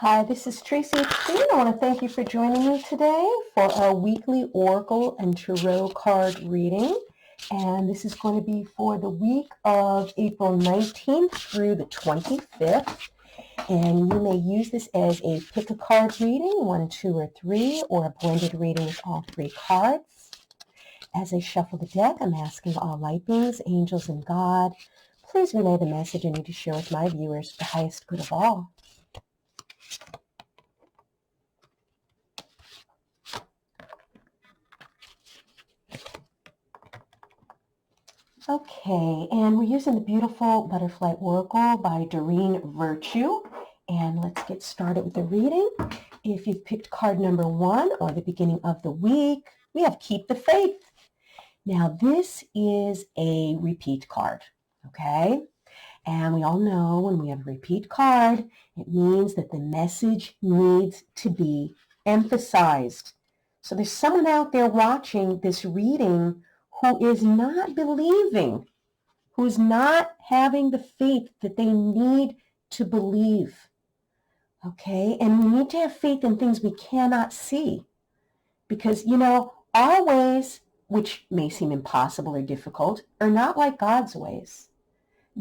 Hi, this is Tracy HP, and I want to thank you for joining me today for our weekly Oracle and Tarot card reading. And this is going to be for the week of April 19th through the 25th. And you may use this as a pick a card reading, 1, 2, or 3, or a blended reading with all 3 cards. As I shuffle the deck, I'm asking all light beings, angels, and God, please relay the message I need to share with my viewers for the highest good of all. Okay, and we're using the beautiful Butterfly Oracle by Doreen Virtue. And let's get started with the reading. If you've picked card number 1 or the beginning of the week, we have Keep the Faith. Now this is a repeat card, okay? And we all know when we have a repeat card, it means that the message needs to be emphasized. So there's someone out there watching this reading who is not believing, who's not having the faith that they need to believe. Okay? And we need to have faith in things we cannot see. Because, our ways, which may seem impossible or difficult, are not like God's ways.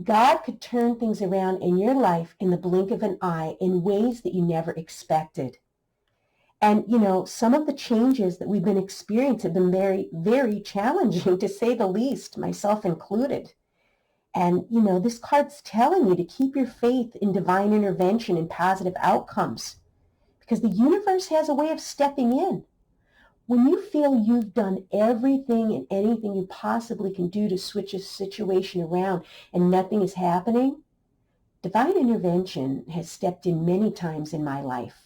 God could turn things around in your life in the blink of an eye in ways that you never expected. And, some of the changes that we've been experiencing have been very, very challenging, to say the least, myself included. And, this card's telling you to keep your faith in divine intervention and positive outcomes, because the universe has a way of stepping in. When you feel you've done everything and anything you possibly can do to switch a situation around and nothing is happening, divine intervention has stepped in many times in my life.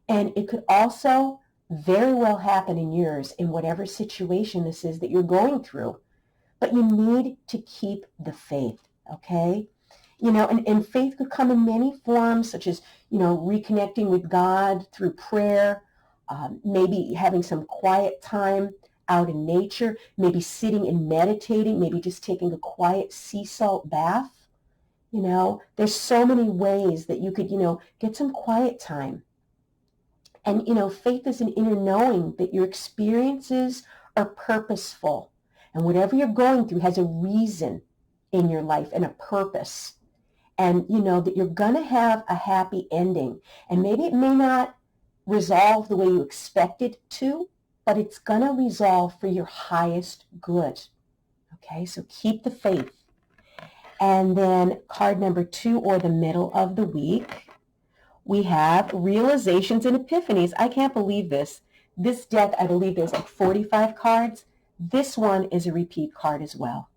And it could also very well happen in yours, in whatever situation this is that you're going through. But you need to keep the faith, okay? And faith could come in many forms, such as, reconnecting with God through prayer, maybe having some quiet time out in nature, maybe sitting and meditating, maybe just taking a quiet sea salt bath. There's so many ways that you could, get some quiet time. And, faith is an inner knowing that your experiences are purposeful. And whatever you're going through has a reason in your life and a purpose. And, that you're going to have a happy ending. And maybe it may not resolve the way you expect it to, but it's going to resolve for your highest good. Okay, so keep the faith. And then card number 2, or the middle of the week, we have Realizations and Epiphanies. I can't believe this. This deck, I believe there's like 45 cards. This one is a repeat card as well.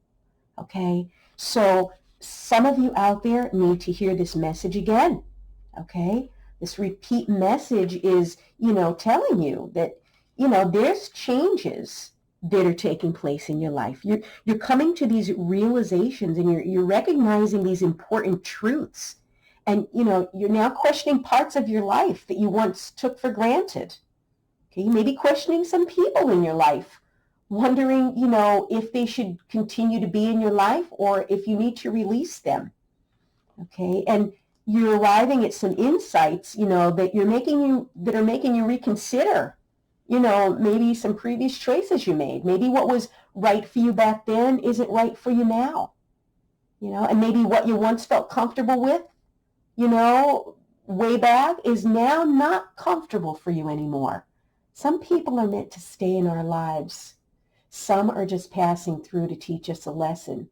Okay? So some of you out there need to hear this message again. Okay? This repeat message is, telling you that, there's changes that are taking place in your life. You're coming to these realizations, and you're recognizing these important truths. And, you're now questioning parts of your life that you once took for granted. Okay, you may be questioning some people in your life, wondering, if they should continue to be in your life or if you need to release them. Okay, and you're arriving at some insights, that are making you reconsider, maybe some previous choices you made. Maybe what was right for you back then isn't right for you now. And maybe what you once felt comfortable with, way back, is now not comfortable for you anymore. Some people are meant to stay in our lives. Some are just passing through to teach us a lesson.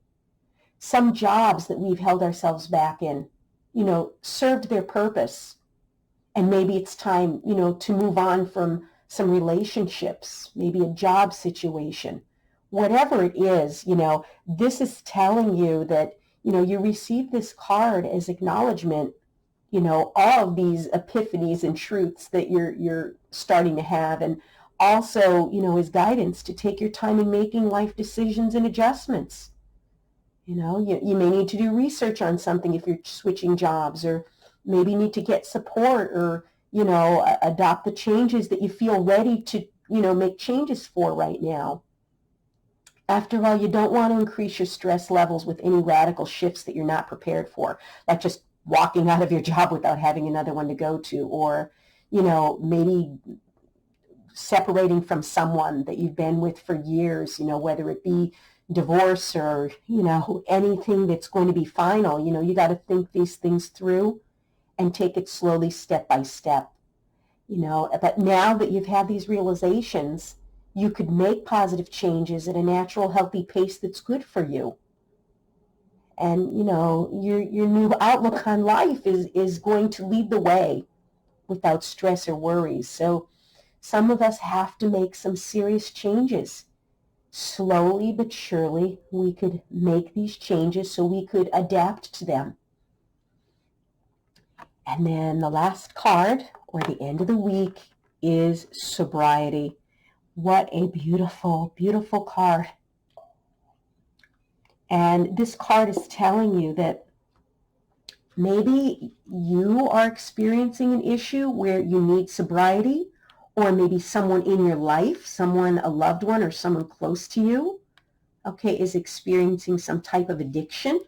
Some jobs that we've held ourselves back in, served their purpose. And maybe it's time, to move on from some relationships, maybe a job situation. Whatever it is, this is telling you that, you receive this card as acknowledgement, all of these epiphanies and truths that you're starting to have, and also, as guidance to take your time in making life decisions and adjustments. You may need to do research on something if you're switching jobs, or maybe need to get support, or, adopt the changes that you feel ready to, make changes for right now. After all, you don't want to increase your stress levels with any radical shifts that you're not prepared for, like just walking out of your job without having another one to go to, or, maybe separating from someone that you've been with for years, whether it be divorce or, anything that's going to be final. You got to think these things through and take it slowly, step by step. But now that you've had these realizations, you could make positive changes at a natural, healthy pace that's good for you. And, your new outlook on life is going to lead the way without stress or worries. So some of us have to make some serious changes. Slowly but surely, we could make these changes so we could adapt to them. And then the last card, or the end of the week, is sobriety. What a beautiful, beautiful card. And this card is telling you that maybe you are experiencing an issue where you need sobriety, or maybe someone in your life, a loved one or someone close to you, is experiencing some type of addiction.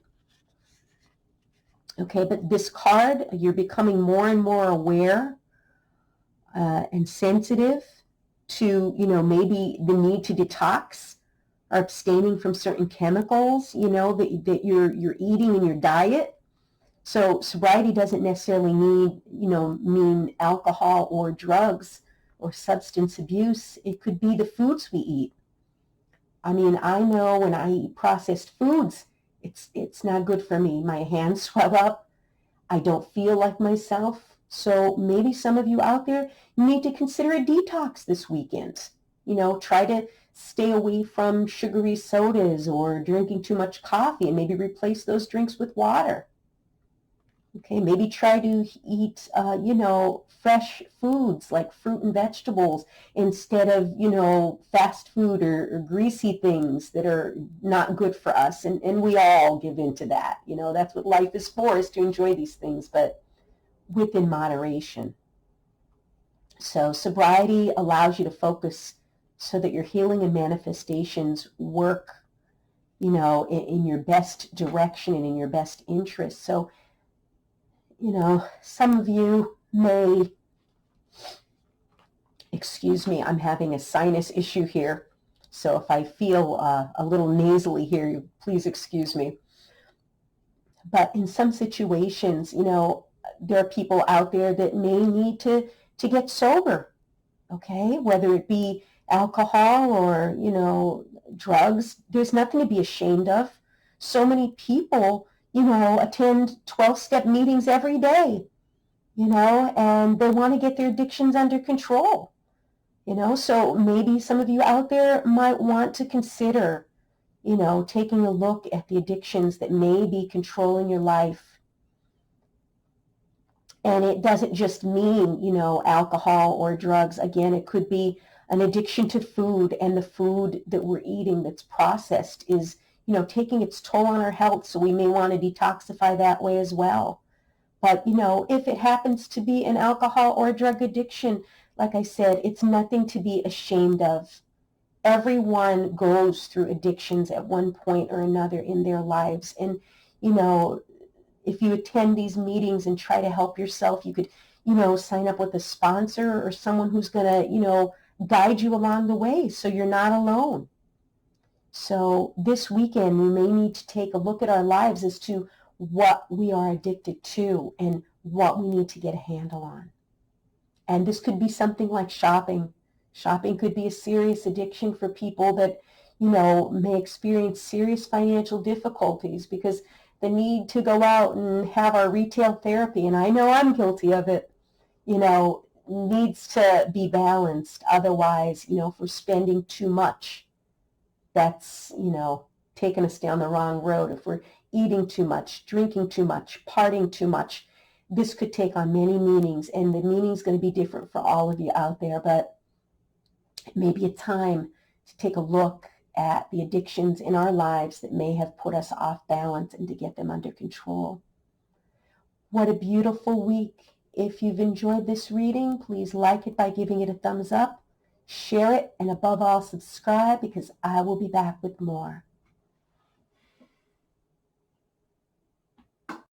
But this card, you're becoming more and more aware and sensitive to, maybe the need to detox or abstaining from certain chemicals, that you're eating in your diet. So sobriety doesn't necessarily mean alcohol or drugs or substance abuse. It could be the foods we eat. I know when I eat processed foods, it's not good for me. My hands swell up. I don't feel like myself. So maybe some of you out there need to consider a detox this weekend. Try to stay away from sugary sodas or drinking too much coffee, and maybe replace those drinks with water. Maybe try to eat, fresh foods like fruit and vegetables instead of, fast food or greasy things that are not good for us. And we all give into that. That's what life is for, is to enjoy these things, but within moderation. So sobriety allows you to focus so that your healing and manifestations work, in your best direction and in your best interest. So, some of you may, excuse me, I'm having a sinus issue here. So if I feel a little nasally here, please excuse me. But in some situations, there are people out there that may need to get sober, whether it be alcohol or, drugs. There's nothing to be ashamed of. So many people attend 12-step meetings every day, and they want to get their addictions under control, so maybe some of you out there might want to consider, taking a look at the addictions that may be controlling your life. And it doesn't just mean, alcohol or drugs. Again, it could be an addiction to food, and the food that we're eating that's processed is taking its toll on our health, so we may want to detoxify that way as well. But, if it happens to be an alcohol or drug addiction, like I said, it's nothing to be ashamed of. Everyone goes through addictions at one point or another in their lives. And, if you attend these meetings and try to help yourself, you could, sign up with a sponsor or someone who's going to, guide you along the way so you're not alone. So this weekend, we may need to take a look at our lives as to what we are addicted to and what we need to get a handle on. And this could be something like shopping. Shopping could be a serious addiction for people that, may experience serious financial difficulties, because the need to go out and have our retail therapy, and I know I'm guilty of it, needs to be balanced. Otherwise, if we're spending too much, that's, taking us down the wrong road. If we're eating too much, drinking too much, partying too much, this could take on many meanings, and the meaning's going to be different for all of you out there. But it may be a time to take a look at the addictions in our lives that may have put us off balance, and to get them under control. What a beautiful week. If you've enjoyed this reading, please like it by giving it a thumbs up, share it, and above all, subscribe, because I will be back with more.